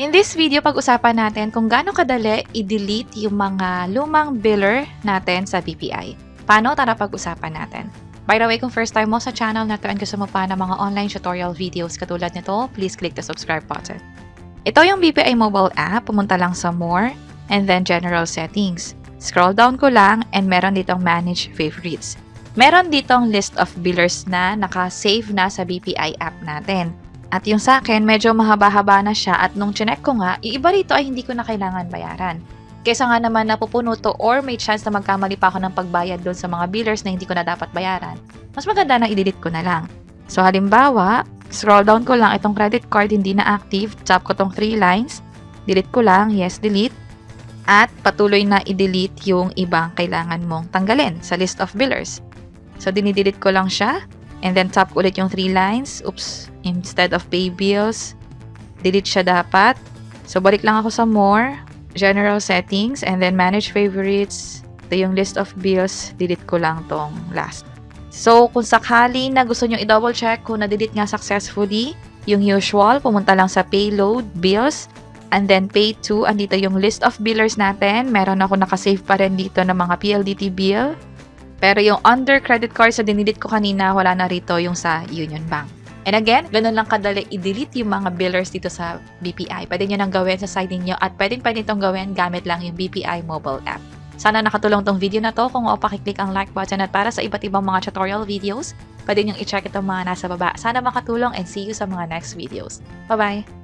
In this video, pag-usapan natin kung gaano kadali i-delete yung mga lumang biller natin sa BPI. Paano? Tara pag-usapan natin. By the way, kung first time mo sa channel na to and gusto mo pa ng mga online tutorial videos katulad nito, please click the subscribe button. Ito yung BPI mobile app. Pumunta lang sa More and then General Settings. Scroll down ko lang and meron ditong Manage Favorites. Meron ditong list of billers na naka-save na sa BPI app natin. At yung sa akin, medyo mahaba-haba na siya at nung chinek ko nga, yung iba rito ay hindi ko na kailangan bayaran. Kesa nga naman napupuno to or may chance na magkamali pa ako ng pagbayad doon sa mga billers na hindi ko na dapat bayaran, mas maganda na i-delete ko na lang. So halimbawa, scroll down ko lang itong credit card hindi na active, tap ko tong 3 lines, delete ko lang, yes, delete, at patuloy na i-delete yung ibang kailangan mong tanggalin sa list of billers. So dinidelete ko lang siya. And then, tap ko ulit yung 3 lines. Oops. Instead of pay bills, delete siya dapat. So, balik lang ako sa More, General Settings, and then Manage Favorites. Ito yung list of bills. Delete ko lang tong last. So, kung sakali na gusto nyo i-double check kung na-delete nga successfully, yung usual, pumunta lang sa Payload, Bills, and then Pay to. Andito yung list of billers natin. Meron ako nakasave pa rin dito ng mga PLDT bill. Pero yung under credit card sa dinidelete ko kanina, wala na rito yung sa Union Bank. And again, ganun lang kadali i-delete yung mga billers dito sa BPI. Pwede nyo nang gawin sa side ninyo at pwede itong gawin gamit lang yung BPI mobile app. Sana nakatulong tong video na to. Kung pakiclick ang like button at para sa iba't ibang mga tutorial videos, pwede nyo i-check itong mga nasa baba. Sana makatulong and see you sa mga next videos. Bye-bye!